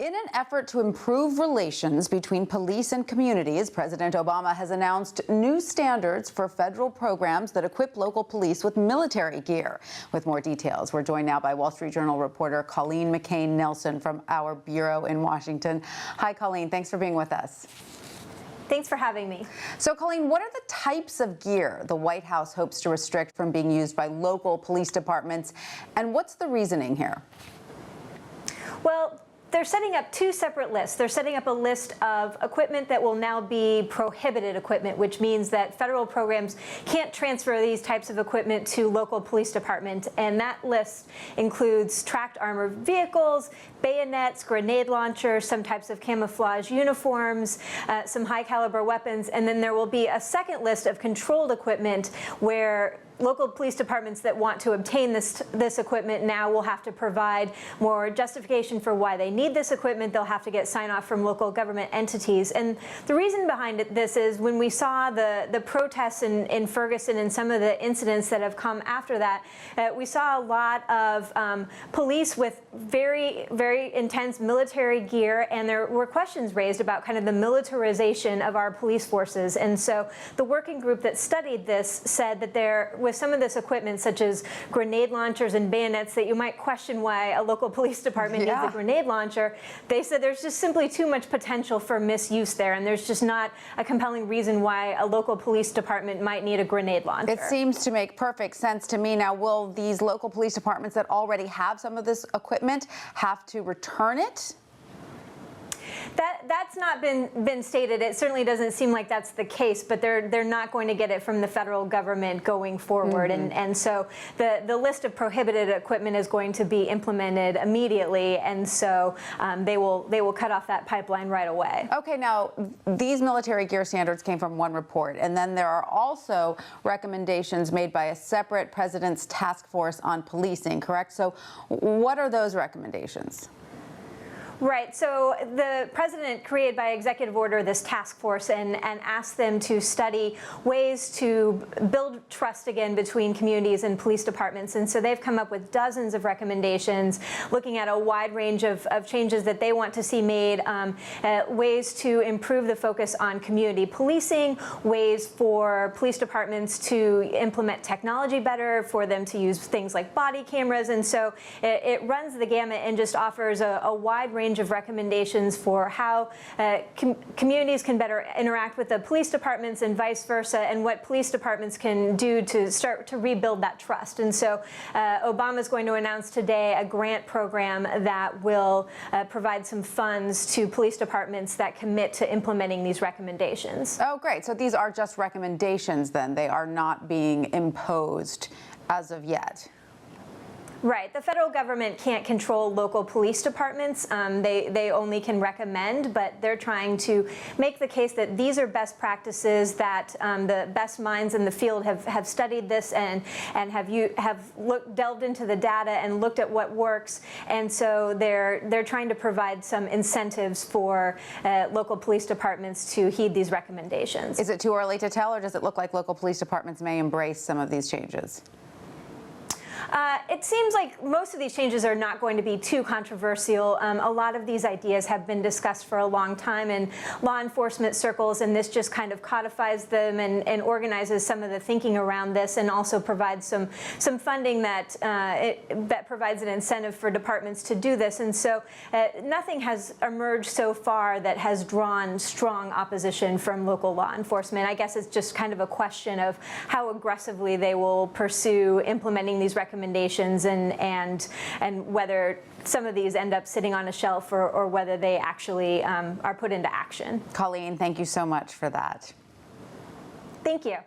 In an effort to improve relations between police and communities, President Obama has announced new standards for federal programs that equip local police with military gear. With more details, we're joined now by Wall Street Journal reporter Colleen McCain-Nelson from our bureau in Washington. Hi, Colleen. Thanks for being with us. Thanks for having me. So, Colleen, what are the types of gear the White House hopes to restrict from being used by local police departments, and what's the reasoning here? Well, they're setting up two separate lists. They're setting up a list of equipment that will now be prohibited equipment, which means that federal programs can't transfer these types of equipment to local police departments. And that list includes tracked armored vehicles, bayonets, grenade launchers, some types of camouflage uniforms, some high-caliber weapons, and then there will be a second list of controlled equipment where local police departments that want to obtain this equipment now will have to provide more justification for why they need this equipment. They'll have to get sign-off from local government entities. And the reason behind this is when we saw the protests in Ferguson and some of the incidents that have come after that, we saw a lot of police with very, very intense military gear, and there were questions raised about kind of the militarization of our police forces. And so the working group that studied this said that with some of this equipment, such as grenade launchers and bayonets, that you might question why a local police department needs a grenade launcher. They said there's just simply too much potential for misuse there, and there's just not a compelling reason why a local police department might need a grenade launcher. It seems to make perfect sense to me. Now, will these local police departments that already have some of this equipment have to return it? That's not been stated. It certainly doesn't seem like that's the case, but they're not going to get it from the federal government going forward. And so the list of prohibited equipment is going to be implemented immediately, and so they will cut off that pipeline right away. Okay, now these military gear standards came from one report, and then there are also recommendations made by a separate President's task force on policing, correct? So what are those recommendations? Right. So the president created by executive order this task force and asked them to study ways to build trust again between communities and police departments. And so they've come up with dozens of recommendations looking at a wide range of changes that they want to see made, ways to improve the focus on community policing, ways for police departments to implement technology better, for them to use things like body cameras. And so it runs the gamut and just offers a wide range of recommendations for how communities can better interact with the police departments and vice versa, and what police departments can do to start to rebuild that trust. And so Obama is going to announce today a grant program that will provide some funds to police departments that commit to implementing these recommendations. Oh, great. So these are just recommendations then. They are not being imposed as of yet. Right. The federal government can't control local police departments. They only can recommend, but they're trying to make the case that these are best practices, that the best minds in the field have studied this and have delved into the data and looked at what works. And so they're trying to provide some incentives for local police departments to heed these recommendations. Is it too early to tell, or does it look like local police departments may embrace some of these changes? It seems like most of these changes are not going to be too controversial. A lot of these ideas have been discussed for a long time in law enforcement circles, and this just kind of codifies them and organizes some of the thinking around this, and also provides some funding that provides an incentive for departments to do this. And so nothing has emerged so far that has drawn strong opposition from local law enforcement. I guess it's just kind of a question of how aggressively they will pursue implementing these recommendations and whether some of these end up sitting on a shelf or whether they actually are put into action. Colleen, thank you so much for that. Thank you.